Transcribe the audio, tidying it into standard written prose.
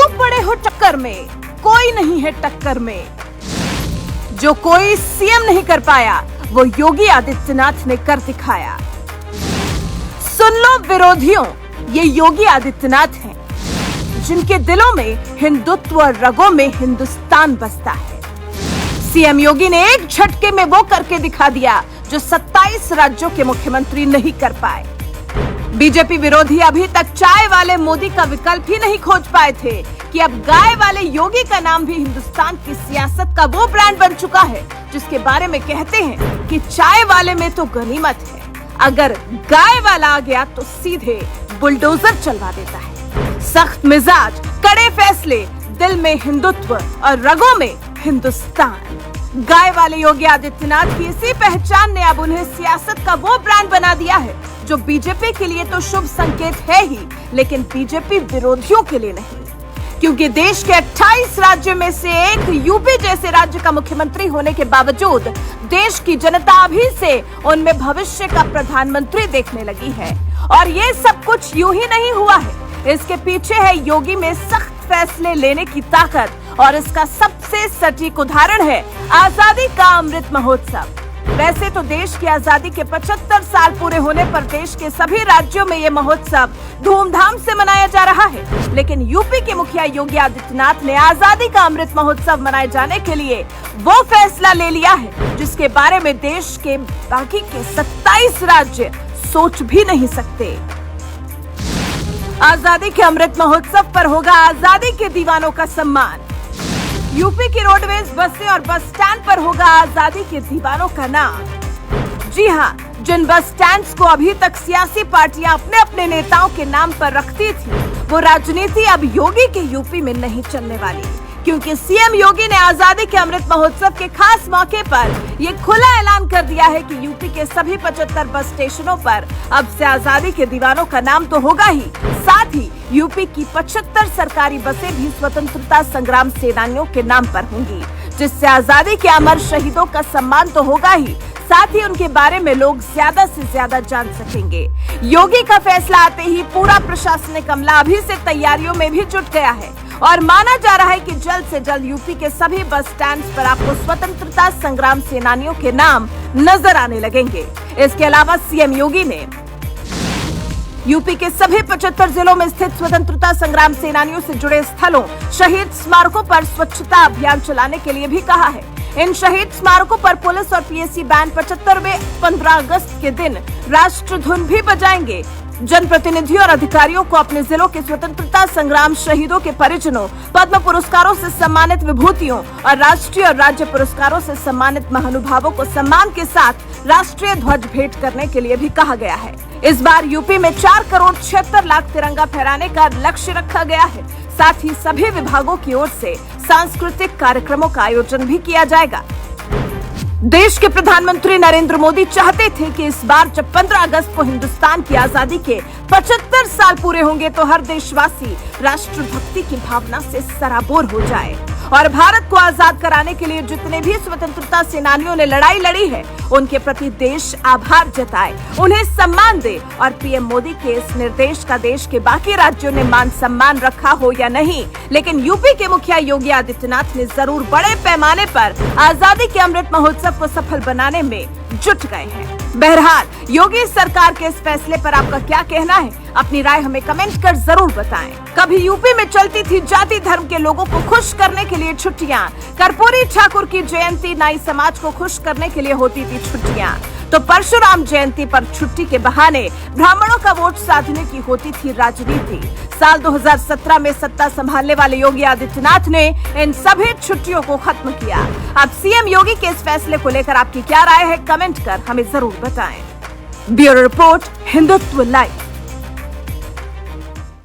क्यों पड़े हो चक्कर में, कोई नहीं है टक्कर में। जो कोई सीएम नहीं कर पाया वो योगी आदित्यनाथ ने कर दिखाया। सुन लो विरोधियों, ये योगी आदित्यनाथ हैं जिनके दिलों में हिंदुत्व और रगों में हिंदुस्तान बसता है। सीएम योगी ने एक झटके में वो करके दिखा दिया जो 27 राज्यों के मुख्यमंत्री नहीं कर पाए। बीजेपी विरोधी अभी तक चाय वाले मोदी का विकल्प ही नहीं खोज पाए थे कि अब गाय वाले योगी का नाम भी हिंदुस्तान की सियासत का वो ब्रांड बन चुका है जिसके बारे में कहते हैं कि चाय वाले में तो गनीमत है, अगर गाय वाला आ गया तो सीधे बुलडोजर चलवा देता है। सख्त मिजाज, कड़े फैसले, दिल में हिंदुत्व और रगों में हिंदुस्तान। गाय वाले योगी आदित्यनाथ की इसी पहचान ने अब उन्हें सियासत का वो ब्रांड बना दिया है जो बीजेपी के लिए तो शुभ संकेत है ही, लेकिन बीजेपी विरोधियों के लिए नहीं, क्योंकि देश के 28 राज्यों में से एक यूपी जैसे राज्य का मुख्यमंत्री होने के बावजूद देश की जनता अभी से उनमें भविष्य का प्रधानमंत्री देखने लगी है। और ये सब कुछ यूं ही नहीं हुआ है, इसके पीछे है योगी में सख्त फैसले लेने की ताकत, और इसका सबसे सटीक उदाहरण है आजादी का अमृत महोत्सव। वैसे तो देश की आजादी के 75 साल पूरे होने पर देश के सभी राज्यों में ये महोत्सव धूमधाम से मनाया जा रहा है, लेकिन यूपी के मुखिया योगी आदित्यनाथ ने आजादी का अमृत महोत्सव मनाए जाने के लिए वो फैसला ले लिया है जिसके बारे में देश के बाकी के 27 राज्य सोच भी नहीं सकते। आजादी के अमृत महोत्सव पर होगा आजादी के दीवानों का सम्मान। यूपी की रोडवेज बसें और बस स्टैंड पर होगा आजादी के दीवानों का नाम। जी हाँ, जिन बस स्टैंड्स को अभी तक सियासी पार्टियां अपने अपने नेताओं के नाम पर रखती थी, वो राजनीति अब योगी के यूपी में नहीं चलने वाली, क्योंकि सीएम योगी ने आजादी के अमृत महोत्सव के खास मौके पर ये खुला ऐलान कर दिया है कि यूपी के सभी 75 बस स्टेशनों पर अब से आजादी के दीवानों का नाम तो होगा ही, साथ ही यूपी की 75 सरकारी बसें भी स्वतंत्रता संग्राम सेनानियों के नाम पर होंगी, जिससे आजादी के अमर शहीदों का सम्मान तो होगा ही, साथ ही उनके बारे में लोग ज्यादा से ज्यादा जान सकेंगे। योगी का फैसला आते ही पूरा प्रशासनिक अमला अभी से तैयारियों में भी जुट गया है और माना जा रहा है कि जल्द से जल्द यूपी के सभी बस स्टैंड पर आपको स्वतंत्रता संग्राम सेनानियों के नाम नजर आने लगेंगे। इसके अलावा सीएम योगी ने यूपी के सभी 75 जिलों में स्थित स्वतंत्रता संग्राम सेनानियों से जुड़े स्थलों, शहीद स्मारकों पर स्वच्छता अभियान चलाने के लिए भी कहा है। इन शहीद स्मारकों पर पुलिस और पीएसी बैंड 75वें 15 अगस्त के दिन राष्ट्र धुन भी बजाएंगे। जनप्रतिनिधियों और अधिकारियों को अपने जिलों के स्वतंत्रता संग्राम शहीदों के परिजनों, पद्म पुरस्कारों से सम्मानित विभूतियों और राष्ट्रीय और राज्य पुरस्कारों से सम्मानित महानुभावों को सम्मान के साथ राष्ट्रीय ध्वज भेंट करने के लिए भी कहा गया है। इस बार यूपी में 4 करोड़ 76 लाख तिरंगा फहराने का लक्ष्य रखा गया है। साथ ही सभी विभागों की ओर से सांस्कृतिक कार्यक्रमों का आयोजन भी किया जाएगा। देश के प्रधानमंत्री नरेंद्र मोदी चाहते थे कि इस बार जब 15 अगस्त को हिंदुस्तान की आजादी के 75 साल पूरे होंगे तो हर देशवासी राष्ट्रभक्ति की भावना से सराबोर हो जाए और भारत को आजाद कराने के लिए जितने भी स्वतंत्रता सेनानियों ने लड़ाई लड़ी है उनके प्रति देश आभार जताए, उन्हें सम्मान दे। और पीएम मोदी के इस निर्देश का देश के बाकी राज्यों ने मान सम्मान रखा हो या नहीं, लेकिन यूपी के मुखिया योगी आदित्यनाथ ने जरूर बड़े पैमाने पर आजादी के अमृत महोत्सव को सफल बनाने में जुट गए हैं। बहरहाल योगी सरकार के इस फैसले पर आपका क्या कहना है? अपनी राय हमें कमेंट कर जरूर बताएं। कभी यूपी में चलती थी जाति धर्म के लोगों को खुश करने के लिए छुट्टियां, कर्पूरी ठाकुर की जयंती नाई समाज को खुश करने के लिए होती थी छुट्टियां, तो परशुराम जयंती पर छुट्टी के बहाने ब्राह्मणों का वोट साधने की होती थी राजनीति। साल 2017 में सत्ता संभालने वाले योगी आदित्यनाथ ने इन सभी छुट्टियों को खत्म किया। अब सीएम योगी के इस फैसले को लेकर आपकी क्या राय है? कमेंट कर हमें जरूर बताएं। Bureau report, Hindutva live.